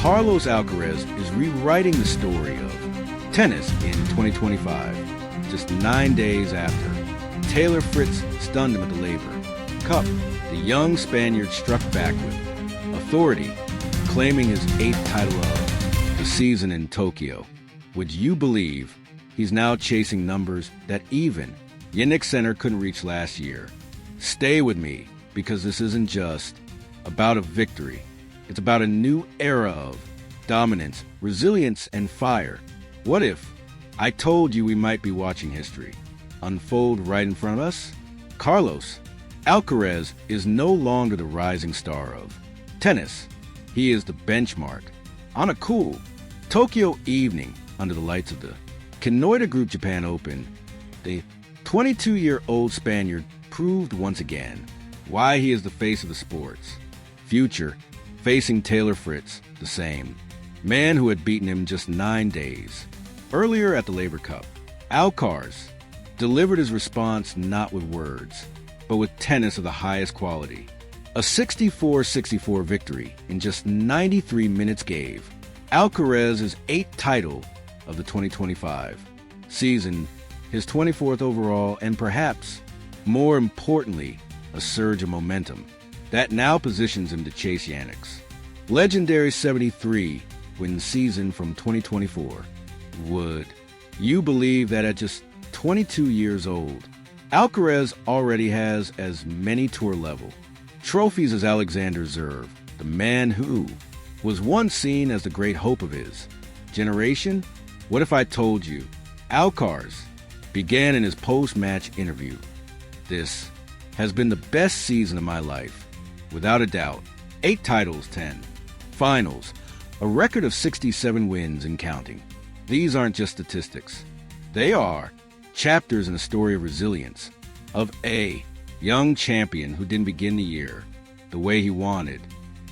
Carlos Alcaraz is rewriting the story of tennis in 2025, just 9 days after Taylor Fritz stunned him at the Laver Cup. The young Spaniard struck back with authority, claiming his 8th title of the season in Tokyo. Would you believe he's now chasing numbers that even Yannick Sinner couldn't reach last year? Stay with me, because this isn't just about a victory. It's about a new era of dominance, resilience, and fire. What if I told you we might be watching history unfold right in front of us? Carlos Alcaraz is no longer the rising star of tennis. He is the benchmark. On a cool Tokyo evening under the lights of the Kanoita Group Japan Open, the 22-year-old Spaniard proved once again why he is the face of the sports. Future facing Taylor Fritz, the same man who had beaten him just 9 days earlier at the Laver Cup. Alcaraz delivered his response not with words, but with tennis of the highest quality. A 64-64 victory in just 93 minutes gave Alcaraz his 8th title of the 2025 season, his 24th overall, and perhaps more importantly, a surge of momentum that now positions him to chase Yannick's legendary 73-win season from 2024. Would you believe that at just 22 years old, Alcaraz already has as many tour-level trophies as Alexander Zverev, the man who was once seen as the great hope of his generation? What if I told you Alcaraz began in his post-match interview? This has been the best season of my life, without a doubt. 8 titles, 10 finals, a record of 67 wins and counting. These aren't just statistics. They are chapters in a story of resilience, of a young champion who didn't begin the year the way he wanted.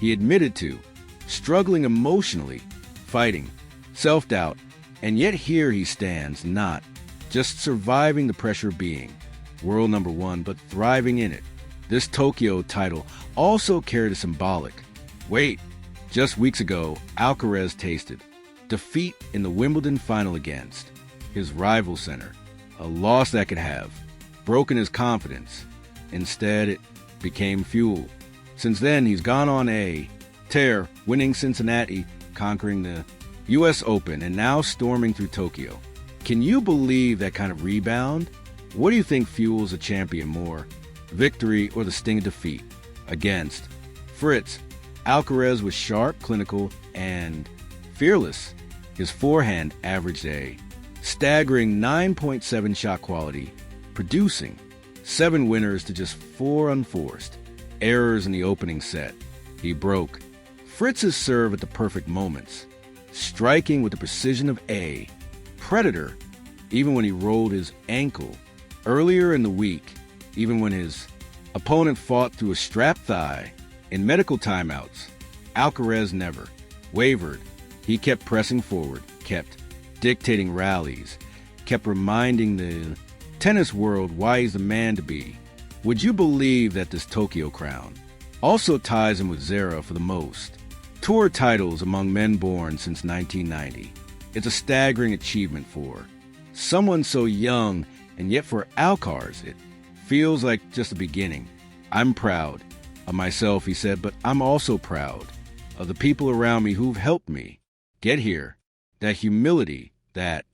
He admitted to struggling emotionally, fighting self-doubt, and yet here he stands, not just surviving the pressure of being world number 1, but thriving in it. This Tokyo title also carried a symbolic weight. Just weeks ago, Alcaraz tasted defeat in the Wimbledon final against his rival center, a loss that could have broken his confidence. Instead, it became fuel. Since then, he's gone on a tear, winning Cincinnati, conquering the U.S. Open, and now storming through Tokyo. Can you believe that kind of rebound? What do you think fuels a champion more, victory or the sting of defeat? Against Fritz, Alcaraz was sharp, clinical, and fearless. His forehand averaged a staggering 9.7 shot quality, producing 7 winners to just 4 unforced errors in the opening set. He broke Fritz's serve at the perfect moments, striking with the precision of a predator, even when he rolled his ankle earlier in the week, even when his opponent fought through a strapped thigh. In medical timeouts, Alcaraz never wavered. He kept pressing forward, kept dictating rallies, kept reminding the tennis world why he's the man to be. Would you believe that this Tokyo crown also ties him with Zverev for the most tour titles among men born since 1990? It's a staggering achievement for someone so young, and yet for Alcaraz, it feels like just the beginning. I'm proud of myself, he said, but I'm also proud of the people around me who've helped me get here. That humility, that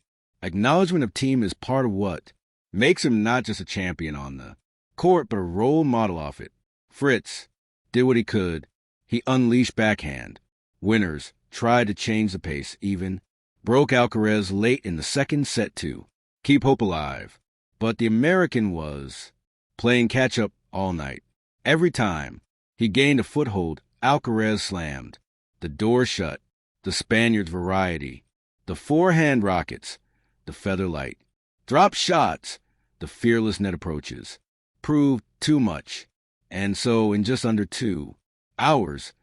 acknowledgement of team is part of what makes him not just a champion on the court, but a role model off it. Fritz did what he could. He unleashed backhand. Winners tried to change the pace, even broke Alcaraz late in the second set to keep hope alive. But the American was playing catch-up all night. Every time he gained a foothold, Alcaraz slammed the door shut. The Spaniard's variety, the forehand rockets, the feather light, drop shots, the fearless net approaches, proved too much. And so in just under 2 hours,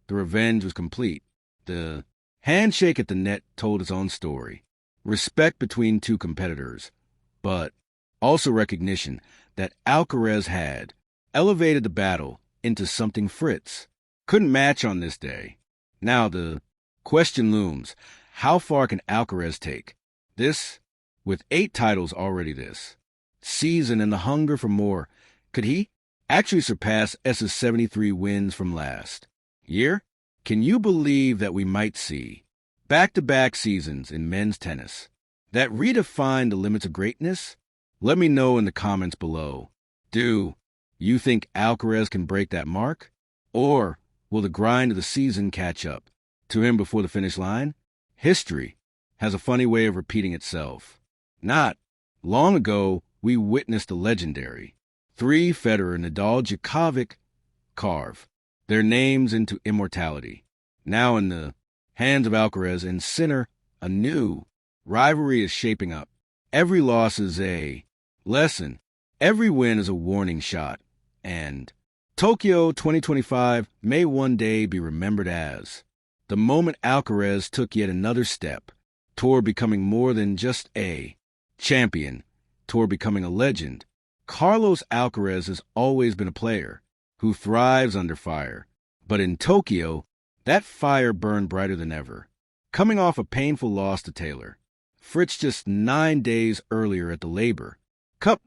the revenge was complete. The handshake at the net told its own story. Respect between two competitors, but also recognition that Alcaraz had elevated the battle into something Fritz couldn't match on this day. Now the Question looms, how far can Alcaraz take? This, with 8 titles already this season and the hunger for more, could he actually surpass S's 73 wins from last year? Can you believe that we might see back-to-back seasons in men's tennis that redefine the limits of greatness? Let me know in the comments below. Do you think Alcaraz can break that mark? Or will the grind of the season catch up to him before the finish line? History has a funny way of repeating itself. Not long ago, we witnessed the legendary 3 Federer, Nadal, Djokovic carve their names into immortality. Now in the hands of Alcaraz and Sinner, a new rivalry is shaping up. Every loss is a lesson. Every win is a warning shot. And Tokyo 2025 may one day be remembered as the moment Alcaraz took yet another step toward becoming more than just a champion, toward becoming a legend. Carlos Alcaraz has always been a player who thrives under fire. But in Tokyo, that fire burned brighter than ever. Coming off a painful loss to Taylor Fritz just 9 days earlier at the Labor Cup,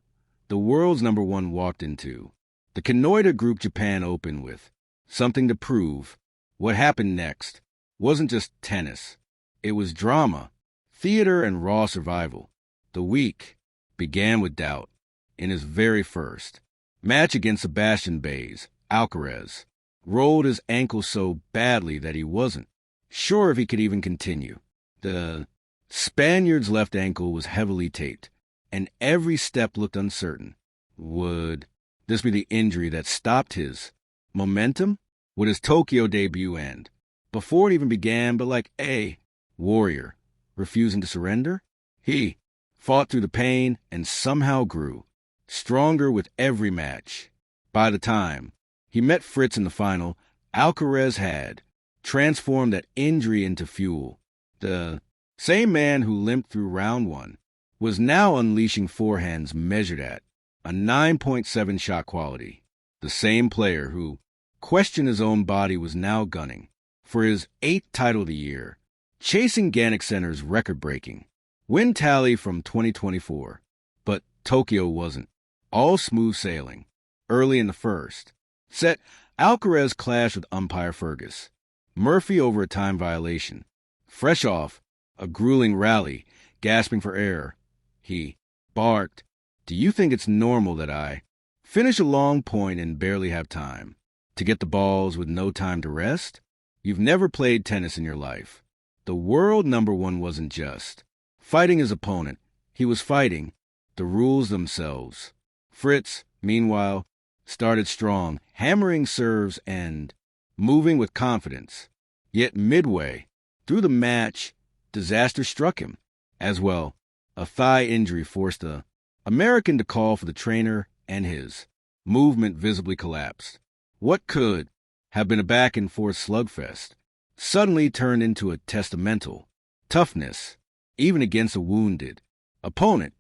the world's #1 walked into the Kanoita Group Japan Open with something to prove. What happened next wasn't just tennis. It was drama, theater, and raw survival. The week began with doubt. In his very first match against Sebastian Baez, Alcaraz rolled his ankle so badly that he wasn't sure if he could even continue. The Spaniard's left ankle was heavily taped, and every step looked uncertain. Would this be the injury that stopped his momentum? Would his Tokyo debut end before it even began, but like a warrior refusing to surrender? He fought through the pain and somehow grew stronger with every match. By the time he met Fritz in the final, Alcaraz had transformed that injury into fuel. The same man who limped through round 1 was now unleashing forehands measured at a 9.7 shot quality. The same player who questioned his own body was now gunning for his 8th title of the year, chasing Gannick Center's record-breaking win tally from 2024. But Tokyo wasn't all smooth sailing. Early in the first set, Alcaraz clashed with umpire Fergus Murphy over a time violation. Fresh off a grueling rally, gasping for air, he barked, "Do you think it's normal that I finish a long point and barely have time to get the balls with no time to rest? You've never played tennis in your life." The world #1 wasn't just fighting his opponent. He was fighting the rules themselves. Fritz, meanwhile, started strong, hammering serves and moving with confidence. Yet midway through the match, disaster struck him. As well, a thigh injury forced the American to call for the trainer, and his movement visibly collapsed. What could have been a back-and-forth slugfest suddenly turned into a testamental toughness, even against a wounded opponent.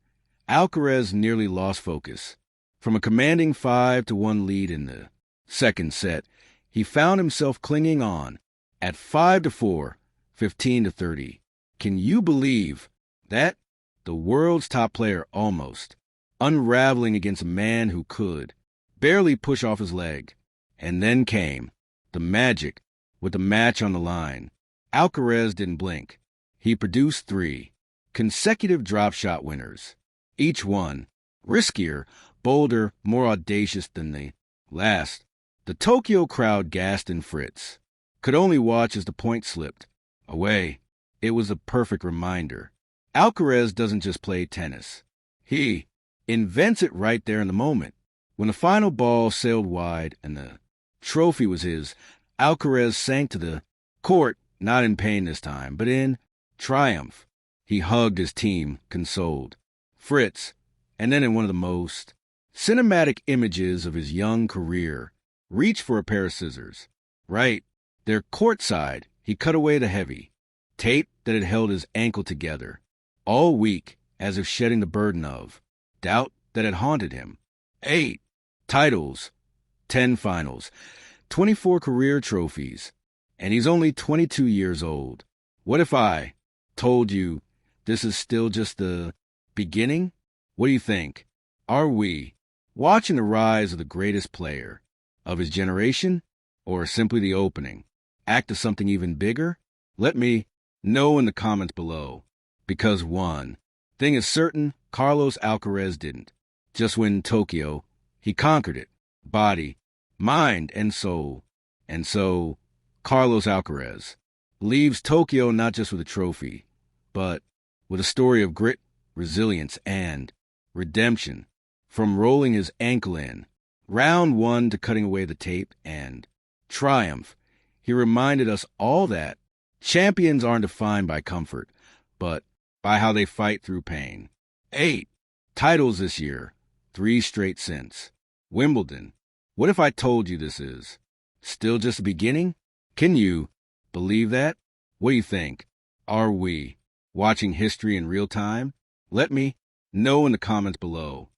Alcaraz nearly lost focus. From a commanding 5-1 lead in the second set, he found himself clinging on at 5-4, 15-30. Can you believe that? The world's top player almost unraveling against a man who could barely push off his leg. And then came the magic with the match on the line. Alcaraz didn't blink. He produced 3 consecutive drop shot winners, each one riskier, bolder, more audacious than the last. The Tokyo crowd gasped, and Fritz could only watch as the point slipped away. It was a perfect reminder. Alcaraz doesn't just play tennis. He invents it right there in the moment. When the final ball sailed wide and the trophy was his, Alcaraz sank to the court, not in pain this time, but in triumph. He hugged his team, consoled Fritz, and then in one of the most cinematic images of his young career, reached for a pair of scissors. Right there courtside, he cut away the heavy tape that had held his ankle together all week, as if shedding the burden of doubt that had haunted him. 8 titles, 10 finals, 24 career trophies. and he's only 22 years old. What if I told you this is still just the beginning? What do you think? Are we watching the rise of the greatest player of his generation, or simply the opening act of something even bigger? Let me know in the comments below, because one thing is certain, Carlos Alcaraz didn't just win Tokyo, he conquered it, body, mind, and soul. And so, Carlos Alcaraz leaves Tokyo not just with a trophy, but with a story of grit, resilience, and redemption. From rolling his ankle in round one to cutting away the tape and triumph, he reminded us all that champions aren't defined by comfort, but by how they fight through pain. 8 titles this year, 3 straight since Wimbledon. What if I told you this is still just the beginning? Can you believe that? What do you think? Are we watching history in real time? Let me know in the comments below.